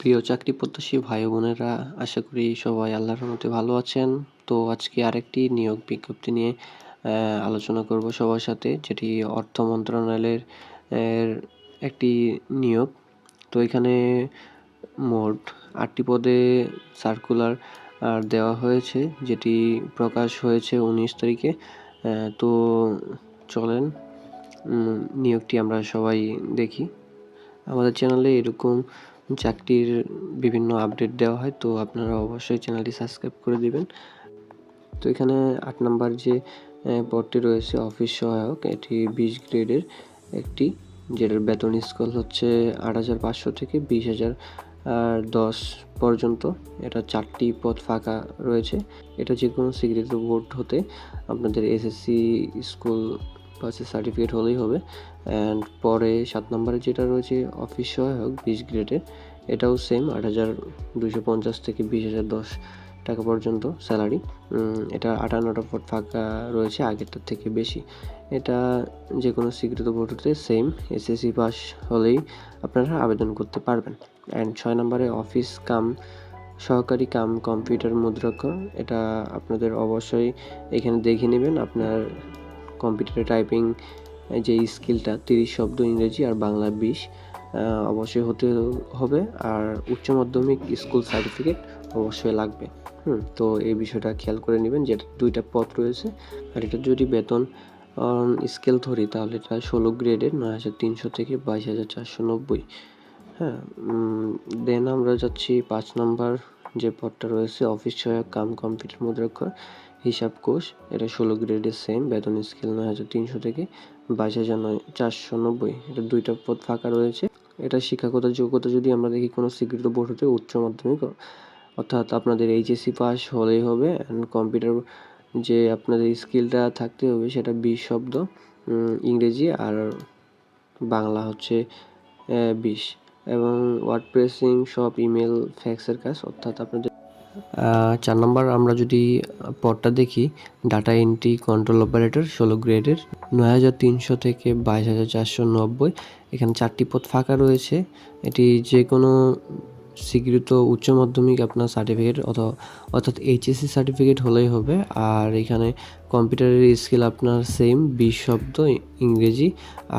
প্রিয় চাকরি প্রত্যাশী ভাই বোনেরা, আশা করি সবাই আল্লাহর রহমতে ভালো আছেন। তো আজকে আরেকটি নিয়োগ বিজ্ঞপ্তি নিয়ে আলোচনা করব সবার সাথে, যেটি অর্থ মন্ত্রণালয়ের এর একটি নিয়োগ। তো এখানে মোট 8টি পদে সার্কুলার দেওয়া হয়েছে, যেটি প্রকাশ হয়েছে 19 তারিখে। তো চলেন নিয়োগটি আমরা সবাই দেখি। আমাদের চ্যানেলে এরকম চাকরির বিভিন্ন আপডেট দেওয়া হয়, তো আপনারা অবশ্যই চ্যানেলটি সাবস্ক্রাইব করে দিবেন। তো এখানে 8 নাম্বার যে পদটি রয়েছে অফিস সহায়ক, এটি 20 গ্রেডের একটি, যেটার বেতন স্কেল হচ্ছে 8,500 থেকে 20,010 পর্যন্ত। এটা 4টি পদ ফাঁকা রয়েছে। এটা যে কোনো স্বীকৃত বোর্ড হতে আপনাদের এসএসসি স্কুল পাসের সার্টিফিকেট হলেই হবে। অ্যান্ড পরে 7 নম্বরে যেটা রয়েছে অফিস সহায়ক 20 গ্রেডের, এটাও সেম 8,250 থেকে 20,010 টাকা পর্যন্ত স্যালারি। এটা 58টা পদ ফাঁকা রয়েছে, আগেরটার থেকে বেশি। এটা যে কোনো স্বীকৃত বোর্ড হতে সেম এসএসসি পাস হলেই আপনারা আবেদন করতে পারবেন। অ্যান্ড 6 নম্বরে অফিস কাম সহকারী কাম কম্পিউটার মুদ্রাক্ষর, এটা আপনাদের অবশ্যই এখানে দেখে নেবেন। আপনার কম্পিউটারে টাইপিং যে স্কিলটা 30 শব্দ ইংরেজি আর বাংলা 20 অবশ্যই হতে হবে। আর উচ্চ মাধ্যমিক স্কুল সার্টিফিকেট অবশ্যই লাগবে। তো এই বিষয়টা খেয়াল করে নেবেন, যেটা 2টা পদ রয়েছে। আর এটা যদি বেতন স্কেল ধরি, তাহলে এটা 16 গ্রেডের 9,300 থেকে 22,490। দেন আমরা যাচ্ছি 5 নাম্বার যে পদটা রয়েছে অফিস সহায়ক কাম কম্পিউটার মুদ্রাক্ষর হিসাব কোষ, এটা 16 গ্রেডের সেম, বেতন স্কেল 9,300 থেকে 22,490। এটা 2টা পদ ফাঁকা রয়েছে। এটা শিক্ষাগত যোগ্যতা যদি আমরা দেখি, কোনো স্বীকৃত বোর্ড হতে উচ্চ মাধ্যমিক, অর্থাৎ আপনাদের এইচএসসি পাস হলেই হবে। অ্যান্ড কম্পিউটার যে আপনাদের স্কিলটা থাকতে হবে, সেটা 20 শব্দ ইংরেজি আর বাংলা হচ্ছে 20, এবং ওয়ার্ড প্রেসিং সব ইমেল ফ্যাক্সের কাজ, অর্থাৎ আপনাদের 4 নম্বর আমরা যদি পদটা দেখি, ডাটা এন্ট্রি কন্ট্রোল অপারেটর 16 গ্রেডের 9,300 থেকে 22,490। এখানে 4টি পদ ফাঁকা রয়েছে। এটি যে কোনো স্বীকৃত উচ্চ মাধ্যমিক আপনার সার্টিফিকেট অর্থাৎ এইচএসসি সার্টিফিকেট হলেই হবে। আর এখানে কম্পিউটারের স্কিল আপনার সেম 20 শব্দ ইংরেজি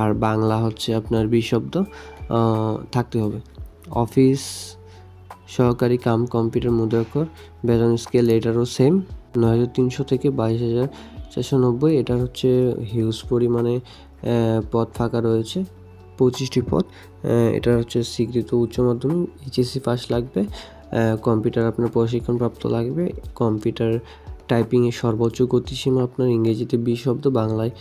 আর বাংলা হচ্ছে আপনার 20 শব্দ থাকতে হবে। অফিস সহকারী কাম কম্পিউটার মুদ্রাক্ষর, বেতন স্কেল এটারও সেম 9,300 থেকে 22,490। এটার হচ্ছে হিউজ পরিমাণে পদ ফাঁকা রয়েছে, 25টি পদ। এটা হচ্ছে স্বীকৃত উচ্চ মাধ্যমিক এইচএসসি পাস লাগবে। কম্পিউটার আপনার প্রশিক্ষণপ্রাপ্ত লাগবে। কম্পিউটার টাইপিংয়ের সর্বোচ্চ গতিসীমা আপনার ইংরেজিতে 20 শব্দ, বাংলায়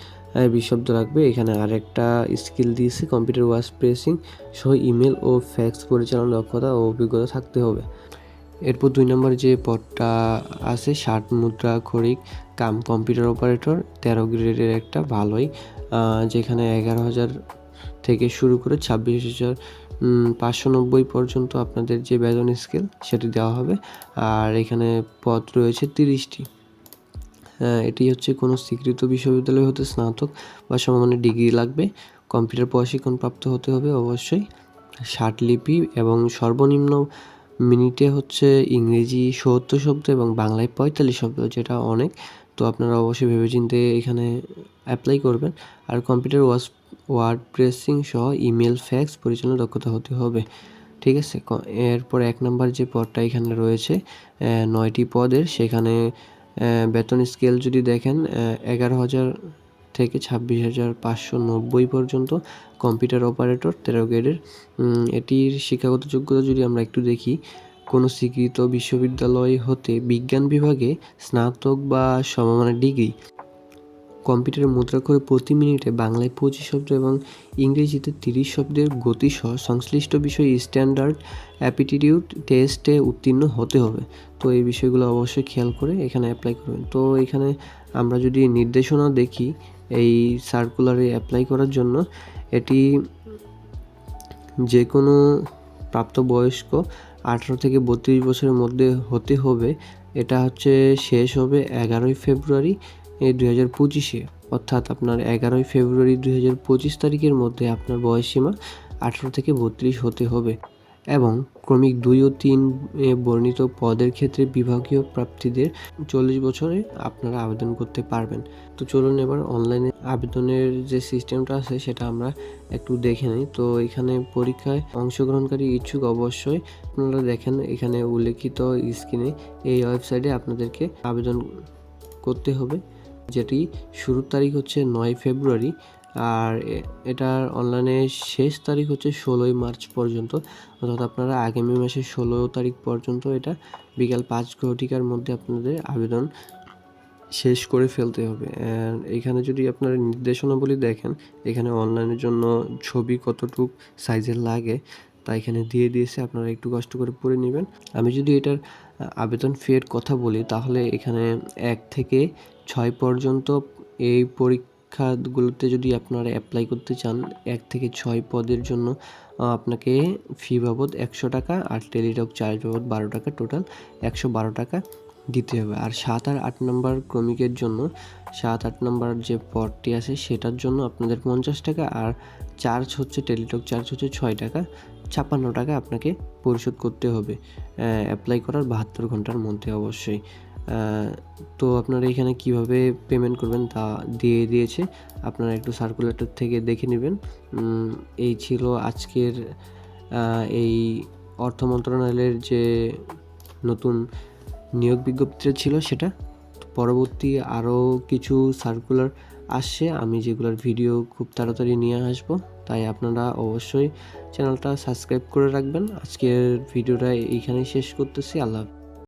20 শব্দ লাগবে। এখানে আরেকটা স্কিল দিয়েছে, কম্পিউটার ওয়ার্ড প্রেসিং সহ ইমেল ও ফ্যাক্স পরিচালনার দক্ষতা ও অভিজ্ঞতা থাকতে হবে। এরপর 2 নম্বর যে পদটা আছে 60 মুদ্রা খড়িক কাম কম্পিউটার অপারেটর, 13 গ্রেডের একটা, ভালোই, যেখানে 11,000 থেকে শুরু করে 26,590 পর্যন্ত আপনাদের যে বেতন স্কেল সেটি দেওয়া হবে। আর এখানে পদ রয়েছে 30টি। এটি হচ্ছে কোনো স্বীকৃত বিশ্ববিদ্যালয় হতে স্নাতক বা সমমানের ডিগ্রি লাগবে। কম্পিউটার প্রশিক্ষণপ্রাপ্ত হতে হবে অবশ্যই। 60 লিপি এবং সর্বনিম্ন মিনিটে হচ্ছে ইংরেজি 70 শব্দ এবং বাংলায় 45 শব্দ, যেটা অনেক। তো আপনারা অবশ্যই ভেবেচিন্তে এখানে অ্যাপ্লাই করবেন। আর কম্পিউটার ওয়ার্ড প্রেসিং সহ ইমেল ফ্যাক্স পরিচালনার দক্ষতা হতে হবে। ঠিক আছে। এরপর 1 নম্বর যে পদটা এখানে রয়েছে 9টি পদের, সেখানে বেতন স্কেল যদি দেখেন 11,000 থেকে 26,590 পর্যন্ত। কম্পিউটার অপারেটর 13 গ্রেডের। এটির শিক্ষাগত যোগ্যতা যদি আমরা একটু দেখি, কোনো স্বীকৃত বিশ্ববিদ্যালয় হতে বিজ্ঞান বিভাগে স্নাতক বা সমমানের ডিগ্রি। কম্পিউটারে মুদ্রাক্ষরে প্রতি মিনিটে বাংলায় 25 শব্দ এবং ইংরেজিতে 30 শব্দের গতিসহ সংশ্লিষ্ট বিষয়ে স্ট্যান্ডার্ড অ্যাপটিটিউড টেস্টে উত্তীর্ণ হতে হবে। তো এই বিষয়গুলো অবশ্যই খেয়াল করে এখানে অ্যাপ্লাই করবেন। তো এখানে আমরা যদি নির্দেশনা দেখি এই সার্কুলারে অ্যাপ্লাই করার জন্য, এটি যে কোনো প্রাপ্তবয়স্ক 18 থেকে 32 বছরের মধ্যে হতে হবে। এটা হচ্ছে শেষ হবে 11ই ফেব্রুয়ারি 2025-এ, অর্থাৎ আপনার 11ই ফেব্রুয়ারি 2025 তারিখের মধ্যে আপনার বয়সসীমা 18 থেকে 32 হতে হবে। এবং ক্রমিক 2 ও 3 বর্ণিত পদের ক্ষেত্রে বিভাগীয় প্রার্থীদের 40 বছরে আপনারা আবেদন করতে পারবেন। তো চলুন এবার অনলাইনে আবেদনের যে সিস্টেমটা আছে সেটা আমরা একটু দেখে নিই। তো এখানে পরীক্ষায় অংশগ্রহণকারী ইচ্ছুক অবশ্যই আপনারা দেখেন এখানে উল্লেখিত স্ক্রিনে এই ওয়েবসাইটে আপনাদেরকে আবেদন করতে হবে, যেটি শুরুর তারিখ হচ্ছে 9 ফেব্রুয়ারি আর এটার অনলাইনে শেষ তারিখ হচ্ছে 16ই মার্চ পর্যন্ত। অর্থাৎ আপনারা আগামী মাসের 16 তারিখ পর্যন্ত এটা বিকাল 5 ঘটিকার মধ্যে আপনাদের আবেদন শেষ করে ফেলতে হবে। এইখানে যদি আপনারা নির্দেশনাবলী দেখেন, এখানে অনলাইনের জন্য ছবি কতটুক সাইজের লাগে তা এখানে দিয়ে দিয়েছে, আপনারা একটু কষ্ট করে পড়ে নেবেন। আমি যদি এটার আবেদন ফির কথা বলি তাহলে এখানে 1 থেকে 6 পর্যন্ত এই পরীক্ষাগুলোতে যদি আপনারা অ্যাপ্লাই করতে চান 1 থেকে 6 পদের জন্য আপনাকে ফি বাবদ 100 টাকা আর টেলিটক চার্জ বাবদ 12 টাকা, টোটাল 112 টাকা দিতে হবে। আর 7 আর 8 নম্বর ক্রমিকের জন্য 7-8 নম্বর যে পদটি আছে সেটার জন্য আপনাদের 50 টাকা আর চার্জ হচ্ছে টেলিটক চার্জ হচ্ছে 6 টাকা, 56 টাকা আপনাকে পরিশোধ করতে হবে অ্যাপ্লাই করার 72 ঘন্টার মধ্যে অবশ্যই। তো আপনারা এখানে কিভাবে পেমেন্ট করবেন তা দিয়ে দিয়েছে, আপনারা একটু সার্কুলেটর থেকে দেখে নেবেন। এই ছিল আজকের এই অর্থ মন্ত্রণালয়ের যে নতুন নিয়োগ বিজ্ঞপ্তিটা ছিল সেটা। পরবর্তী আরও কিছু সার্কুলার আসছে, আমি যেগুলোর ভিডিও খুব তাড়াতাড়ি নিয়ে আসবো, তাই আপনারা অবশ্যই চ্যানেলটা সাবস্ক্রাইব করে রাখবেন। আজকের ভিডিওটা এইখানেই শেষ করতেছি। আল্লাহ হাফেজ।